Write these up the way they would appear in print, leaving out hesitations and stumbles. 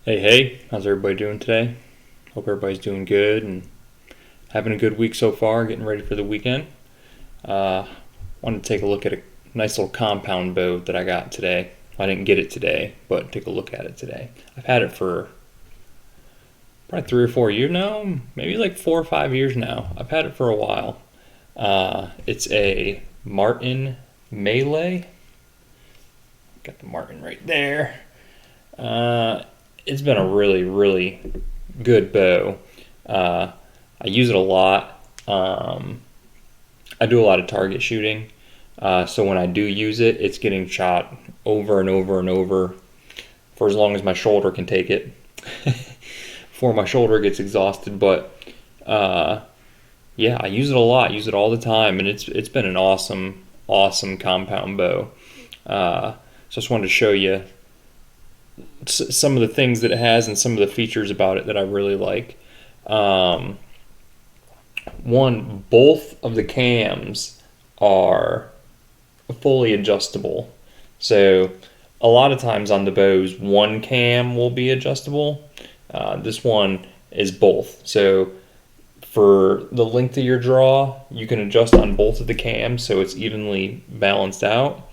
Hey, how's everybody doing today? Hope everybody's doing good and having a good week so far, getting ready for the weekend. Uh, Wanted to take a look at a nice little compound bow that I got today. I didn't get it today, but take a look at it today. I've had it for probably 3 or 4 years now, maybe like 4 or 5 years now. I've had it for a while. It's a Martin Melee. Got the Martin right there. It's been a really good bow. I use it a lot. I do a lot of target shooting. So when I do use it, it's getting shot over and over and over for as long as my shoulder can take it before my shoulder gets exhausted. But yeah, I use it a lot. I use it all the time, and it's been an awesome compound bow. So I just wanted to show you some of the things that it has and some of the features about it that I really like. One, both of the cams are fully adjustable. So a lot of times on the bows, one cam will be adjustable. This one is both. So for the length of your draw, you can adjust on both of the cams so it's evenly balanced out.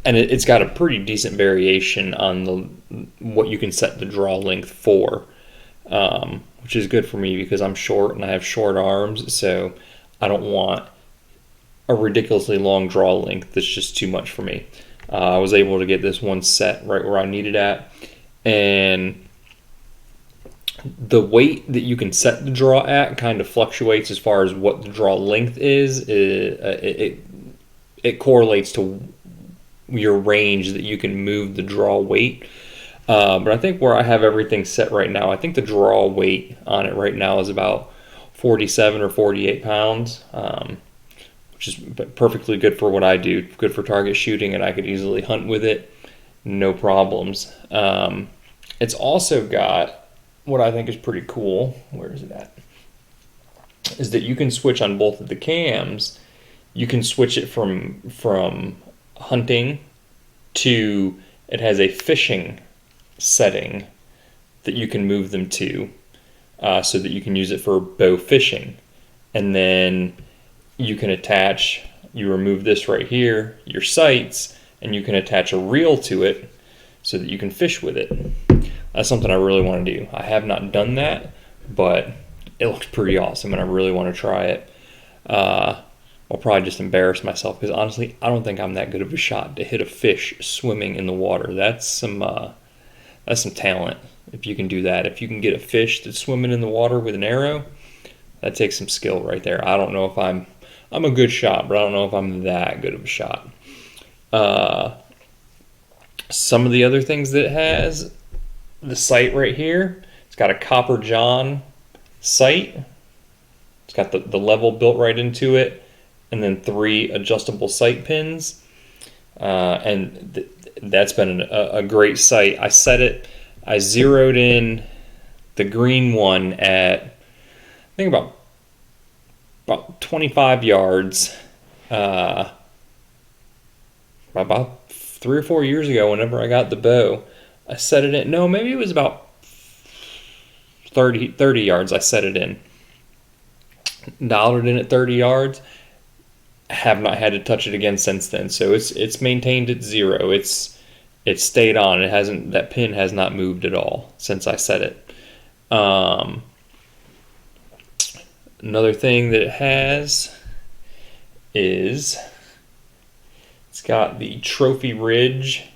And it's got a pretty decent variation on what you can set the draw length for, which is good for me because I'm short and I have short arms, so I don't want a ridiculously long draw length that's just too much for me. I was able to get this one set right where I need it at, and the weight that you can set the draw at kind of fluctuates as far as what the draw length is. It correlates to your range that you can move the draw weight. But I think where I have everything set right now, I think the draw weight on it right now is about 47 or 48 pounds, which is perfectly good for what I do. Good for target shooting, and I could easily hunt with it, no problems. It's also got what I think is pretty cool. Where is it at? Is that you can switch on both of the cams. You can switch it from hunting to, it has a fishing setting that you can move them to, so that you can use it for bow fishing. And then you can attach, you remove this right here, your sights, and you can attach a reel to it so that you can fish with it. That's something I really want to do. I have not done that, but it looks pretty awesome and I really want to try it. I'll probably just embarrass myself because honestly, I don't think I'm that good of a shot to hit a fish swimming in the water. That's some talent if you can do that. If you can get a fish that's swimming in the water with an arrow, that takes some skill right there. I don't know if I'm a good shot, but I don't know if I'm that good of a shot. Some of the other things that it has, the sight right here, it's got a copper john sight. It's got the level built right into it, and then 3 adjustable sight pins, and that's been a great sight. I zeroed in the green one at, I think about 25 yards, about 3 or 4 years ago. Whenever I got the bow, I set it in. No, maybe it was about 30 yards. I set it in, dialed it in at 30 yards. Have not had to touch it again since then, so it's maintained at 0. It's stayed on. It hasn't, that pin has not moved at all since I set it. Another thing that it has is it's got the Trophy Ridge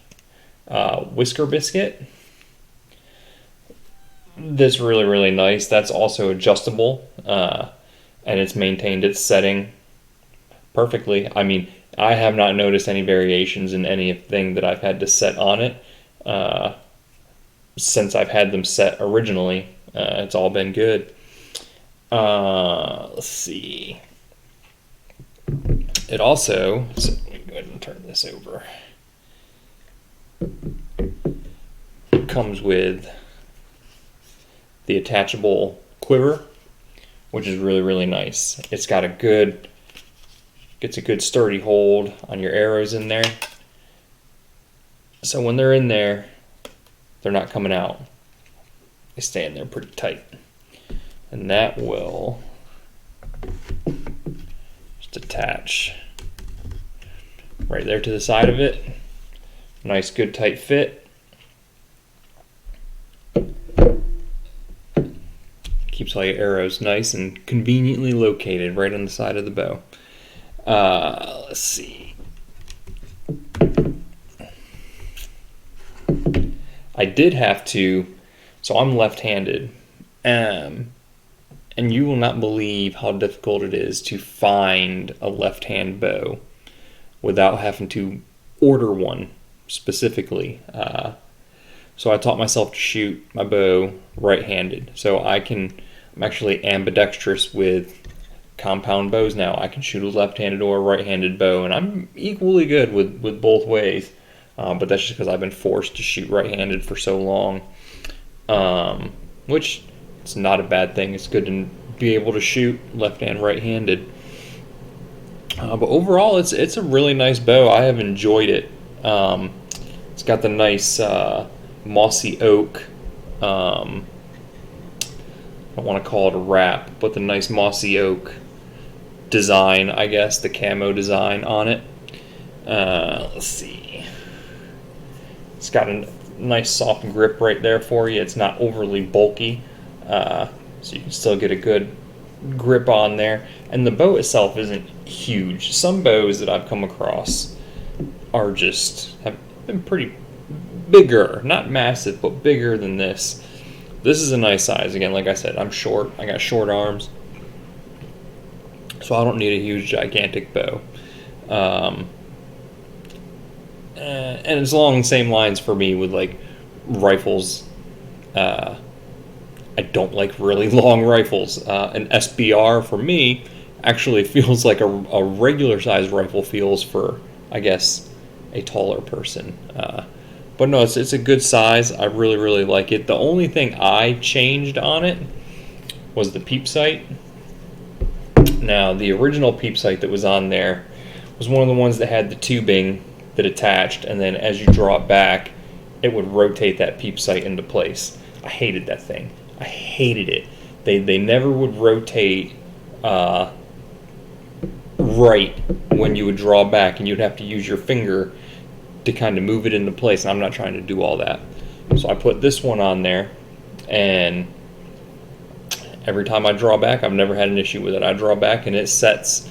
Whisker Biscuit. That's really nice. That's also adjustable, and it's maintained its setting perfectly. I mean, I have not noticed any variations in anything that I've had to set on it since I've had them set originally. It's all been good. Let's see. It also, so let me go ahead and turn this over. It comes with the Attachable Quiver, which is really nice. It's got gets a good sturdy hold on your arrows in there. So when they're in there, they're not coming out. They stay in there pretty tight. And that will just attach right there to the side of it. Nice, good, tight fit. Keeps all your arrows nice and conveniently located right on the side of the bow. Let's see. I did have to, so I'm left-handed, and you will not believe how difficult it is to find a left-hand bow without having to order one specifically. So I taught myself to shoot my bow right-handed. So I'm actually ambidextrous with compound bows now. I can shoot a left-handed or a right-handed bow, and I'm equally good with both ways. But that's just because I've been forced to shoot right-handed for so long, which it's not a bad thing. It's good to be able to shoot left and right-handed. But overall, it's a really nice bow. I have enjoyed it. It's got the nice mossy oak. I don't want to call it a wrap, but the nice mossy oak design, I guess, the camo design on it. Let's see. It's got a nice soft grip right there for you. It's not overly bulky, so you can still get a good grip on there. And the bow itself isn't huge. Some bows that I've come across have been pretty bigger, not massive, but bigger than this. This is a nice size. Again, like I said, I'm short. I got short arms, so I don't need a huge, gigantic bow. And it's along the same lines for me with like rifles. I don't like really long rifles. An SBR for me actually feels like a regular size rifle feels for, I guess, a taller person. But no, it's a good size. I really, really like it. The only thing I changed on it was the peep sight. Now, the original peep sight that was on there was one of the ones that had the tubing that attached, and then as you draw it back, it would rotate that peep sight into place. I hated that thing. I hated it. They never would rotate right when you would draw back, and you'd have to use your finger to kind of move it into place, and I'm not trying to do all that. So I put this one on there, and every time I draw back, I've never had an issue with it. I draw back and it sets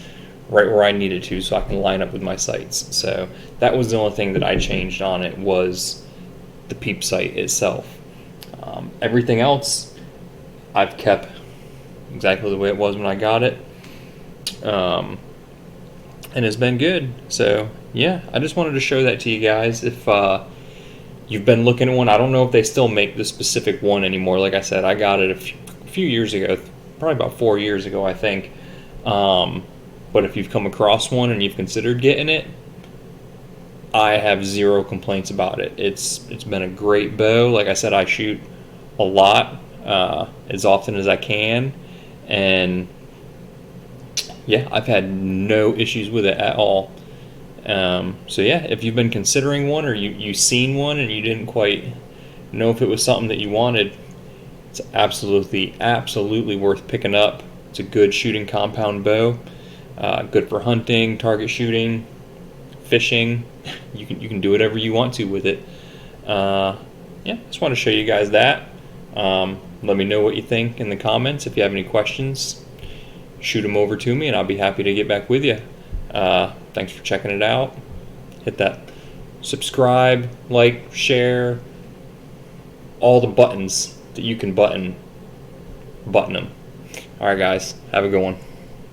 right where I need it to, so I can line up with my sights. So that was the only thing that I changed on it, was the peep sight itself. Everything else I've kept exactly the way it was when I got it, and it's been good. So yeah, I just wanted to show that to you guys. If you've been looking at one, I don't know if they still make the specific one anymore. Like I said, I got it a few years ago, probably about 4 years ago, I think. But if you've come across one and you've considered getting it, I have zero complaints about it. It's been a great bow. Like I said, I shoot a lot, as often as I can, and yeah, I've had no issues with it at all. So yeah, if you've been considering one, or you seen one and you didn't quite know if it was something that you wanted, it's absolutely worth picking up. It's a good shooting compound bow. Good for hunting, target shooting, fishing. You can do whatever you want to with it. Yeah, just want to show you guys that. Let me know what you think in the comments. If you have any questions, shoot them over to me, and I'll be happy to get back with you. Thanks for checking it out. Hit that subscribe, like, share, all the buttons that you can button them. All right, guys, have a good one.